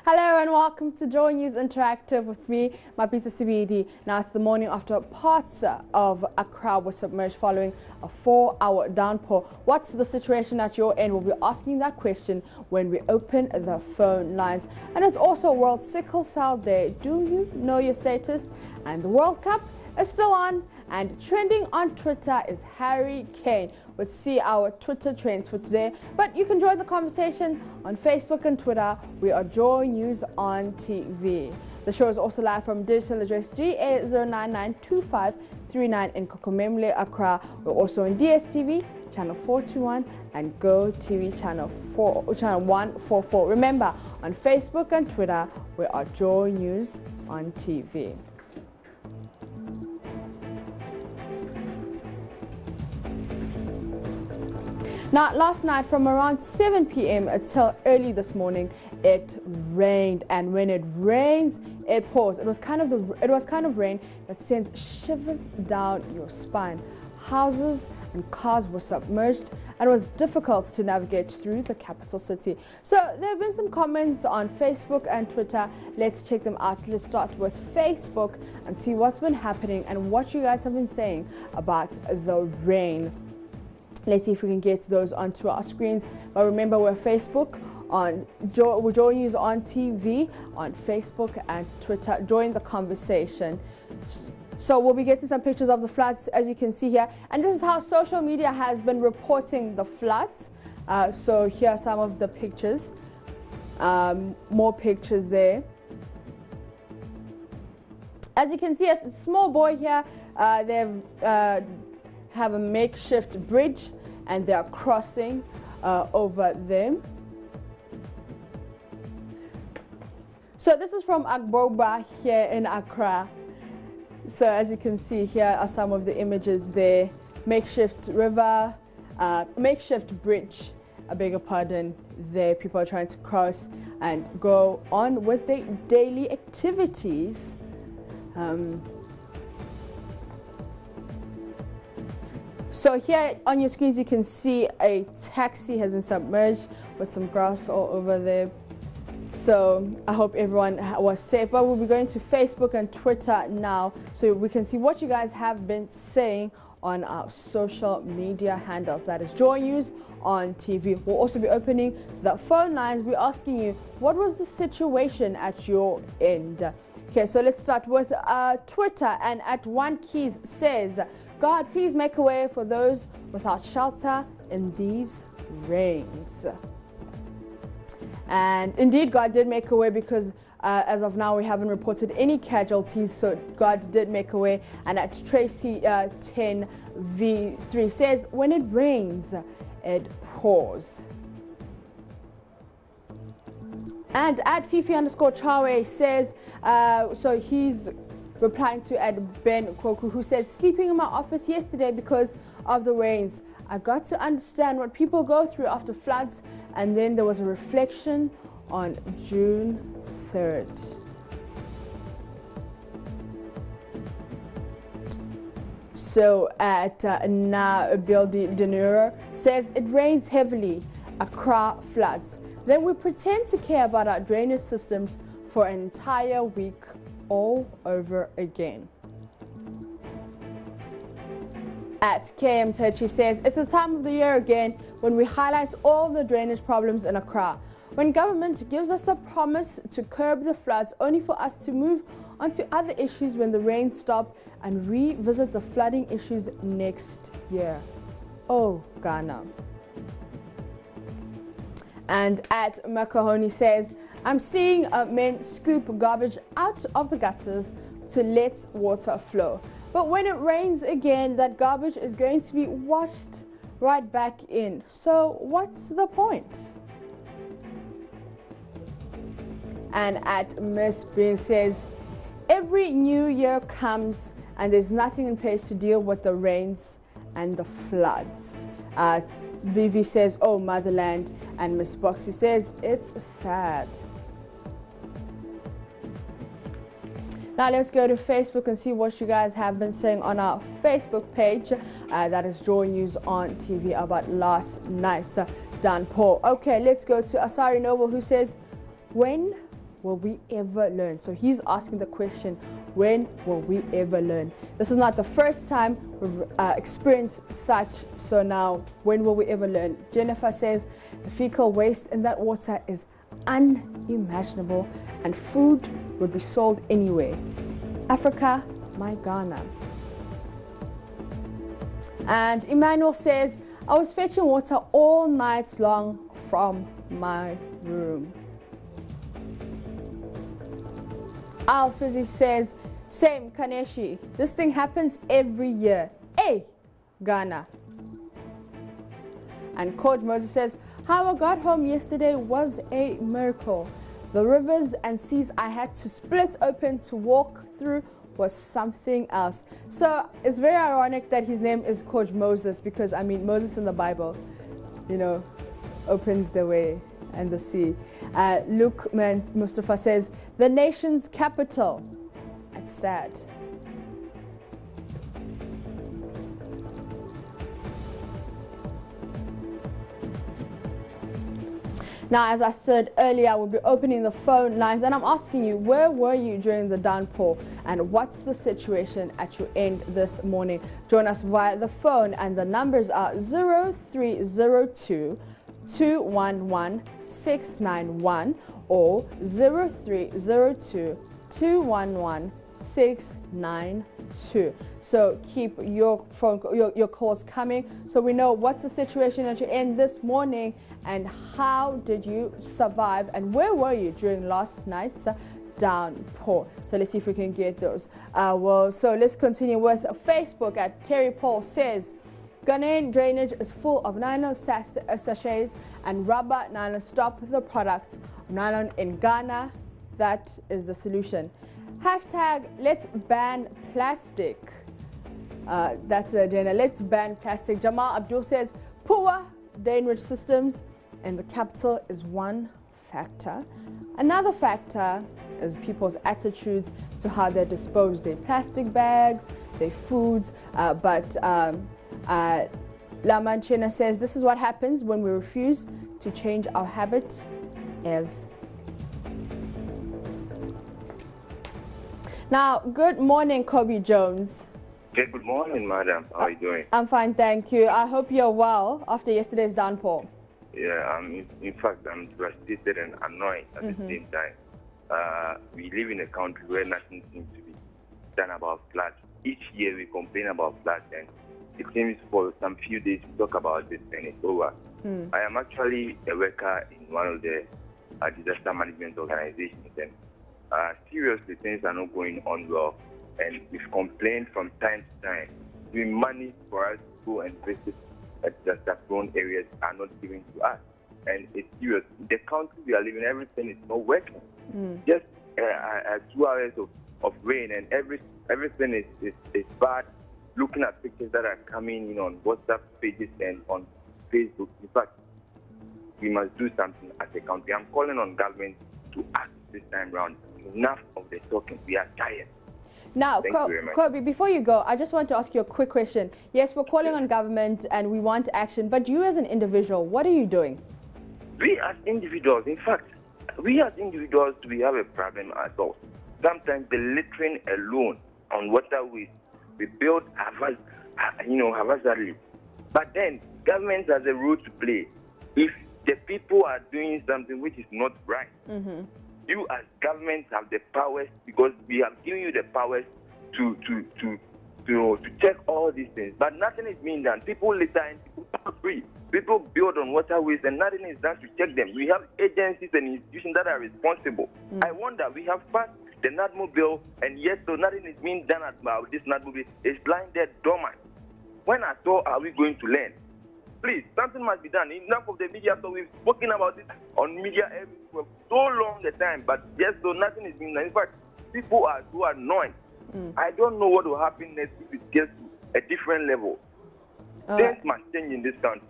Hello and welcome to Joy News Interactive with me, Mapisa Sibidi. Now it's the morning after parts of Accra were submerged following a 4-hour downpour. What's the situation at your end? We'll be asking that question when we open the phone lines. And it's also World Sickle Cell Day. Do you know your status? And the World Cup is still on, and trending on Twitter is Harry Kane. Let's see our Twitter trends for today. But you can join the conversation on Facebook and Twitter. We are Joy News on TV. The show is also live from digital address GA0992539 in Kokomemle, Accra. We're also on DSTV, channel 421, and Go TV channel 144. Remember, on Facebook and Twitter, we are Joy News on TV. Now, last night from around 7 p.m. until early this morning, it rained, and when it rains, it pours. It was kind of rain that sent shivers down your spine. Houses and cars were submerged, and it was difficult to navigate through the capital city. So there have been some comments on Facebook and Twitter. Let's check them out. Let's start with Facebook and see what's been happening and what you guys have been saying about the rain. Let's see if we can get those onto our screens. But remember, we're Facebook on Joy News on TV on Facebook and Twitter. Join the conversation. So we'll be getting some pictures of the floods, as you can see here. And this is how social media has been reporting the floods. So here are some of the pictures. More pictures there. As you can see, a small boy here. They've have a makeshift bridge and they are crossing over them. So this is from Agboba here in Accra. So as you can see, here are some of the images there. Makeshift river, makeshift bridge, I beg your pardon, there. People are trying to cross and go on with their daily activities. So here on your screens you can see a taxi has been submerged with some grass all over there. So I hope everyone was safe. But we'll be going to Facebook and Twitter now so we can see what you guys have been saying on our social media handles. That is Joy News on TV. We'll also be opening the phone lines. We're asking you, what was the situation at your end? Okay, so let's start with Twitter, and at One Keys says, God, please make a way for those without shelter in these rains. And indeed, God did make a way, because as of now, we haven't reported any casualties. So God did make a way. And at Tracy 10v3 says, when it rains, it pours. And at Fifi_Chawe says, so he's replying to at Ben Kwoku, who says, sleeping in my office yesterday because of the rains. I got to understand what people go through after floods. And then there was a reflection on June 3rd. So at Nabil De Niro says, it rains heavily, Accra floods. Then we pretend to care about our drainage systems for an entire week all over again. At KM Terchi says, it's the time of the year again when we highlight all the drainage problems in Accra. When government gives us the promise to curb the floods, only for us to move on to other issues when the rains stop and revisit the flooding issues next year. Oh, Ghana. And at Makahoni says, I'm seeing men scoop garbage out of the gutters to let water flow. But when it rains again, that garbage is going to be washed right back in. So what's the point? And at Miss Bean says, every new year comes and there's nothing in place to deal with the rains and the floods. Vivi says, oh, motherland. And Miss Boxy says, it's sad. Now let's go to Facebook and see what you guys have been saying on our Facebook page. That is Joy News on TV about last night's downpour. Okay, let's go to Asari Noble, who says, when will we ever learn? So he's asking the question, when will we ever learn? This is not the first time we've experienced such, so now when will we ever learn? Jennifer says the fecal waste in that water is unimaginable and food would be sold anyway. Africa, my Ghana. And Emmanuel says, I was fetching water all night long from my room. Al Fizzy says, same Kaneshi, this thing happens every year. Hey, Ghana. And Coach Moses says, how I got home yesterday was a miracle. The rivers and seas I had to split open to walk through was something else. So it's very ironic that his name is Coach Moses, because I mean Moses in the Bible, you know, opened the way and the sea. Luke Mustafa says, the nation's capital. It's sad. Now, as I said earlier, we'll be opening the phone lines, and I'm asking you, where were you during the downpour, and what's the situation at your end this morning? Join us via the phone, and the numbers are 0302 211 691 or 0302 211 692. So keep your phone, your calls coming, so we know what's the situation at your end this morning, and how did you survive, and where were you during last night's downpour. So let's see if we can get those. So let's continue with Facebook. At Terry Paul says, Ghanaian drainage is full of nylon sachets and rubber nylon. Stop the product of nylon in Ghana. That is the solution. Hashtag let's ban plastic. That's the agenda. Let's ban plastic. Jamal Abdul says poor drainage systems in the capital is one factor. Another factor is people's attitudes to how they dispose their plastic bags, their foods. Lamanchena says this is what happens when we refuse to change our habits as. Now, good morning, Kobe Jones. Okay, good morning, madam. How are you doing? I'm fine, thank you. I hope you're well after yesterday's downpour. Yeah, in fact, I'm devastated and annoyed at the same time. We live in a country where nothing seems to be done about floods. Each year we complain about floods, and it seems for some few days we talk about it and it's over. I am actually a worker in one of the disaster management organizations, and seriously, things are not going on well. And we've complained from time to time. The money for us to go and visit disaster-prone areas are not given to us. And it's serious. The country we are living, everything is not working. Just 2 hours of rain, and everything is bad. Looking at pictures that are coming in on WhatsApp pages and on Facebook. In fact, we must do something as a country. I'm calling on government to act this time around. Enough of the talking. We are tired. Now, Kobe, before you go, I just want to ask you a quick question. Yes, we're calling on government and we want action, but you as an individual, what are you doing? We as individuals, in fact, we have a problem ourselves. Sometimes the littering alone on waterways, we build haphazardly. But then, government has a role to play. If the people are doing something which is not right, you as government have the powers, because we have given you the powers to check all these things. But nothing is being done. People litter and people are free. People build on waterways and nothing is done to check them. We have agencies and institutions that are responsible. I wonder, we have passed the NADMO bill, and yet so nothing is being done about this NADMO bill. It's lying there dormant. When at all are we going to learn? Please, something must be done. Enough of the media. So we've spoken about it on media for so long the time, but yes, so nothing is being done. In fact, people are so annoyed. I don't know what will happen next if it gets to a different level. Things must change in this country.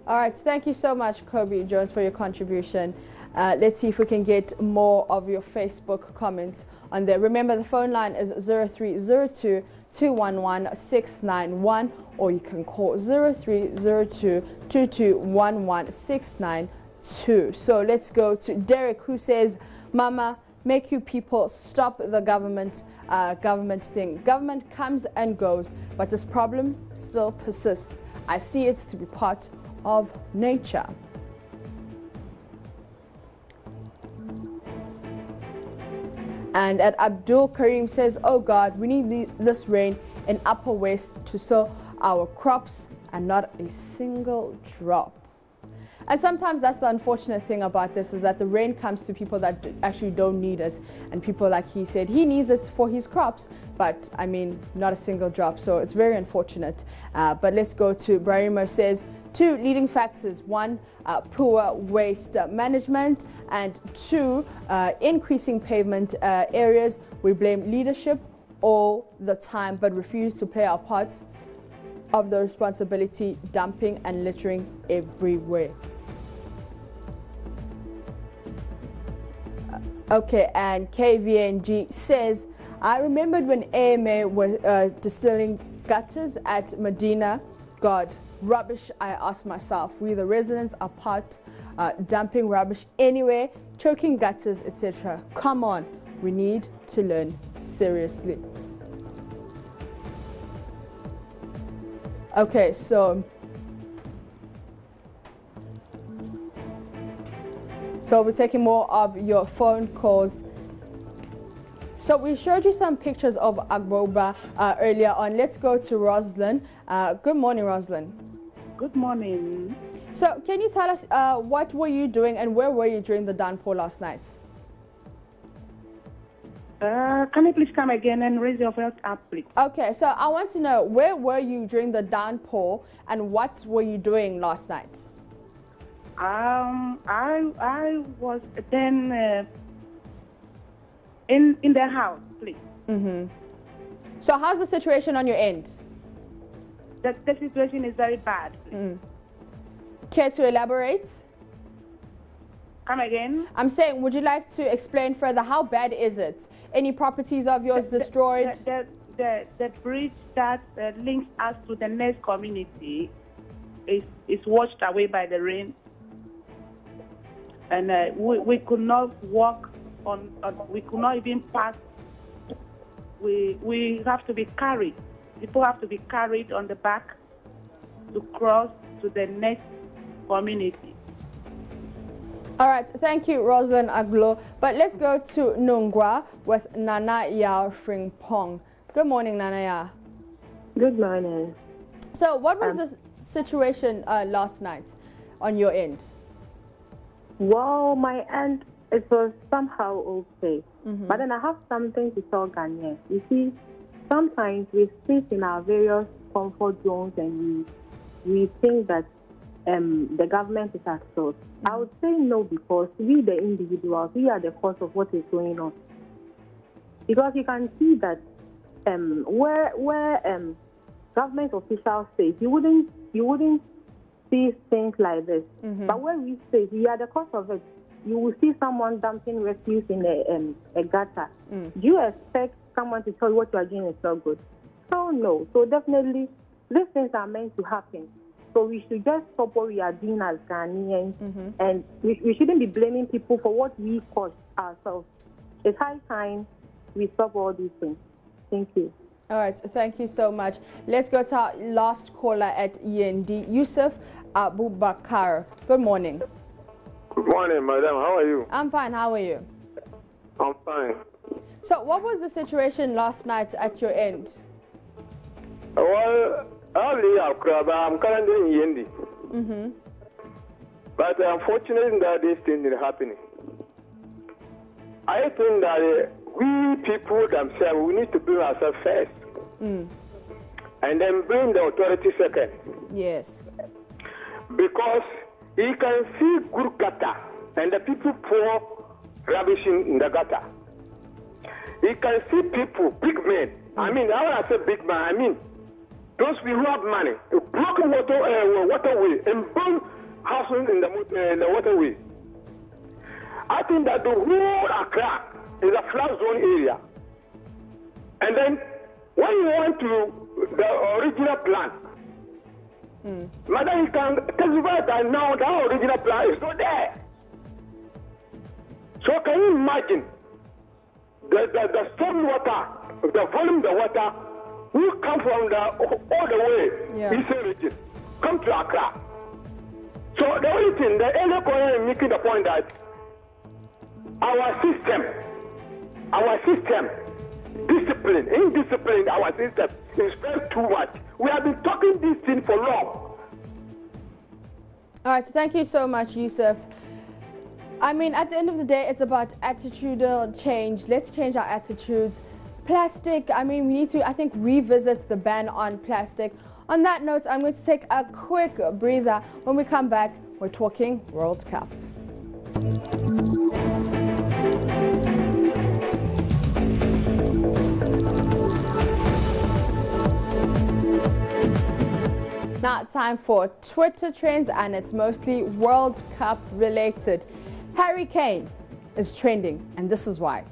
All right, thank you so much, Kobe Jones, for your contribution. Let's see if we can get more of your Facebook comments on there. Remember, the phone line is 0302 211 691, or you can call 0302 2211 692. So let's go to Derek, who says, Mama, make you people stop the government thing. Government comes and goes, but this problem still persists. I see it to be part of nature. And at Abdul Karim says, oh God, we need this rain in Upper West to sow our crops and not a single drop. And sometimes that's the unfortunate thing about this, is that the rain comes to people that actually don't need it. And people, like he said, he needs it for his crops, but I mean, not a single drop. So it's very unfortunate. But let's go to Brahima says, 2 leading factors. 1, poor waste management, and 2, increasing pavement areas. We blame leadership all the time, but refuse to play our part of the responsibility, dumping and littering everywhere. Okay, and KVNG says, I remembered when AMA was distilling gutters at Medina. God, rubbish, I ask myself. We the residents are part dumping rubbish anywhere, choking gutters, etc. Come on, we need to learn seriously. Okay, so we're taking more of your phone calls. So we showed you some pictures of Agboba earlier on. Let's go to Roslyn. Good morning, Roslyn. Good morning. So can you tell us what were you doing and where were you during the downpour last night? Can you please come again and raise your voice up, please? Okay, so I want to know, where were you during the downpour and what were you doing last night? I was then in the house, please. So how's the situation on your end? The situation is very bad. Care to elaborate? Come again? I'm saying, would you like to explain further? How bad is it? Any properties of yours destroyed? The bridge that links us to the next community is washed away by the rain. And we could not walk on, we could not even pass. We have to be carried. People have to be carried on the back to cross to the next community. All right, thank you, Rosalind Aglo. But let's go to Nungwa with Nana Ya Frimpong. Good morning, Nana Ya. Good morning. So what was the situation last night on your end? Well, my end, it was somehow okay. But then I have something to tell Ghanaians. You see, sometimes we sit in our various comfort zones and we think that the government is at fault. I would say no, because we, the individuals, we are the cause of what is going on. Because you can see that where government officials say, you wouldn't see things like this. But where we say we are the cause of it, you will see someone dumping refuse in a gutter. Do you expect someone to tell you what you are doing is not good? So no. So definitely, these things are meant to happen. So we should just stop what we are doing as Ghanaians, and we shouldn't be blaming people for what we caused ourselves. It's high time we stop all these things. Thank you. All right, thank you so much. Let's go to our last caller at END, Yusuf Abubakar. Good morning. Good morning, madam. How are you? I'm fine. How are you? I'm fine. So what was the situation last night at your end? Well, I live in Accra, but I'm currently in Yendi. But unfortunately, that this thing is happening. I think that we people themselves, we need to build ourselves first. And then bring the authority second. Yes. Because you can see good gutter and the people pour rubbish in the gutter. You can see people, big men. I mean, when I say big man, I mean those people who have money, blocking waterway and burn houses in the waterway. I think that the whole Accra is a flood zone area. And then when you went to the original plan, Madam, you can testify that now the original plan is not there. So can you imagine the storm water, the volume of the water will come from all the way eastern region, come to Accra. So the only thing, the earlier caller is making the point that our system, discipline, indiscipline, our system is very too much. We have been talking this thing for long. All right, so thank you so much, Yusuf. I mean, at the end of the day, it's about attitudinal change. Let's change our attitudes. Plastic, I mean, we need to, I think, revisit the ban on plastic. On that note, I'm going to take a quick breather. When we come back, we're talking World Cup. Now, time for Twitter trends, and it's mostly World Cup related. Harry Kane is trending, and this is why.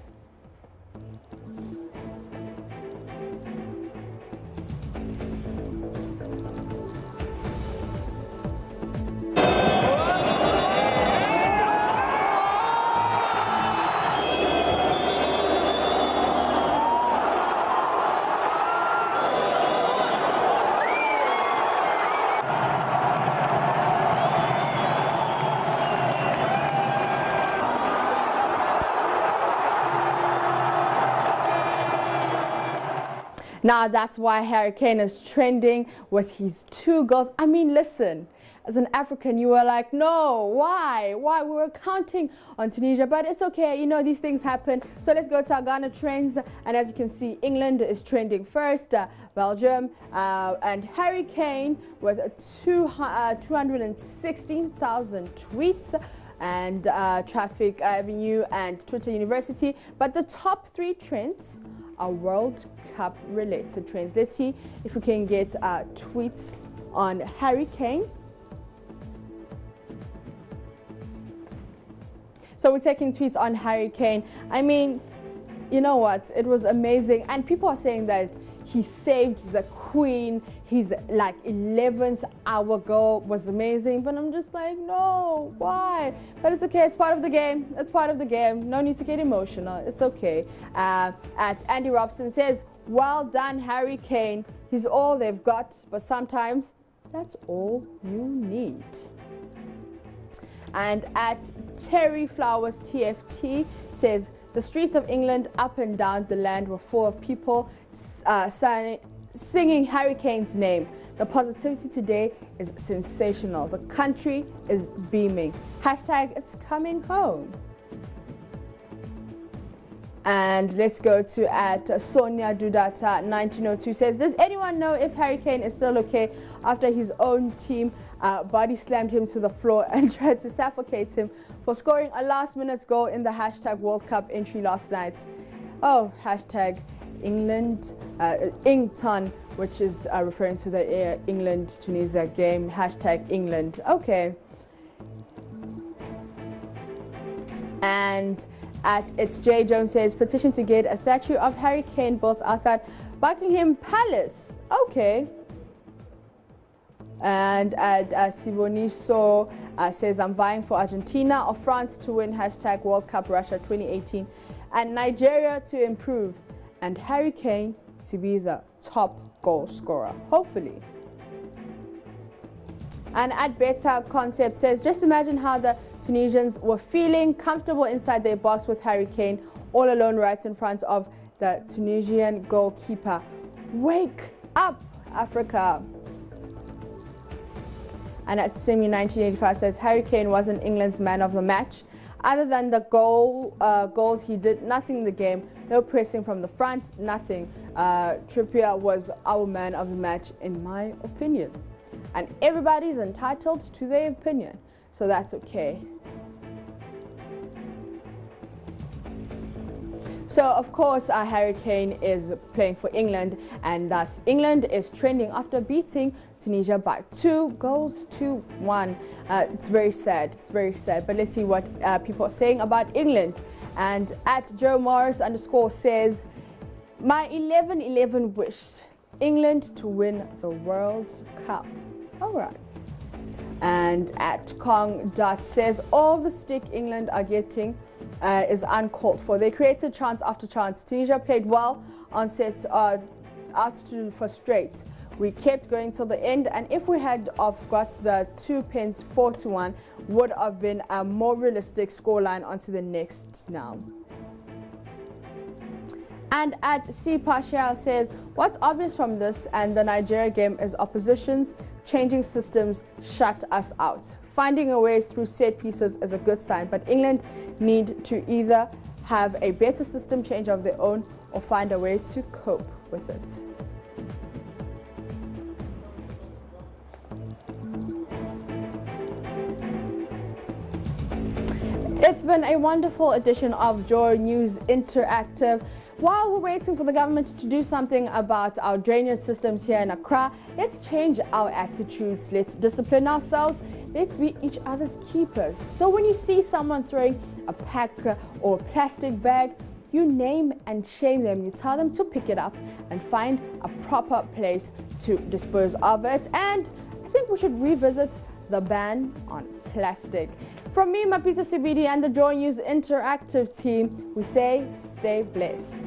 Now that's why Harry Kane is trending with his 2 goals. I mean, listen, as an African, you were like, no, why? Why? We were counting on Tunisia, but it's okay. You know, these things happen. So let's go to our Ghana trends. And as you can see, England is trending first, Belgium, and Harry Kane with 216,000 tweets and Traffic Avenue and Twitter University. But the top 3 trends are World Cup related trends. Let's see if we can get tweets on Harry Kane. So we're taking tweets on Harry Kane. I mean, you know what? It was amazing. And people are saying that he saved the Queen. His like 11th hour goal was amazing. But I'm just like, no, why? But it's okay. It's part of the game. It's part of the game. No need to get emotional. It's okay. At Andy Robson says, well done, Harry Kane. He's all they've got. But sometimes that's all you need. And at Terry Flowers TFT says, the streets of England up and down the land were full of people singing Harry Kane's name. The positivity today is sensational. The country is beaming. Hashtag it's coming home. And let's go to at Sonia Dudata 1902 says, does anyone know if Harry Kane is still okay after his own team body slammed him to the floor and tried to suffocate him for scoring a last-minute goal in the hashtag World Cup entry last night? Oh, hashtag England, Ington, which is referring to the England-Tunisia game, hashtag England. Okay. And at It's J Jones says, petition to get a statue of Harry Kane built outside Buckingham Palace. Okay. And at Siboniso says, I'm vying for Argentina or France to win hashtag World Cup Russia 2018 and Nigeria to improve and Harry Kane to be the top goal scorer, hopefully. And at Beta Concept says, just imagine how the Tunisians were feeling comfortable inside their box with Harry Kane all alone right in front of the Tunisian goalkeeper. Wake up, Africa. And at Simi 1985 says, Harry Kane wasn't England's man of the match. Other than the goals, he did nothing in the game. No pressing from the front, nothing. Trippier was our man of the match, in my opinion. And everybody's entitled to their opinion, so that's okay. So, of course, Harry Kane is playing for England, and thus England is trending after beating Tunisia by 2-1. It's very sad. It's very sad. But let's see what people are saying about England. And at Joe Morris _ says, my 11-11 wish, England to win the World Cup. All right. And at Kong Dot says, all the stick England are getting is uncalled for. They created chance after chance. Tunisia played well on set, out to frustrate. We kept going till the end, and if we had got the 2 pens 4-1, would have been a more realistic scoreline onto the next now. And at C. Partial says, what's obvious from this and the Nigeria game is oppositions changing systems shut us out. Finding a way through set pieces is a good sign, but England need to either have a better system change of their own or find a way to cope with it. It's been a wonderful edition of Joy News Interactive. While we're waiting for the government to do something about our drainage systems here in Accra, let's change our attitudes. Let's discipline ourselves. Let's be each other's keepers. So when you see someone throwing a pack or a plastic bag, you name and shame them. You tell them to pick it up and find a proper place to dispose of it. And I think we should revisit the ban on plastic. From me, Mapisa Sibidi, and the Joy News Interactive team, we say stay blessed.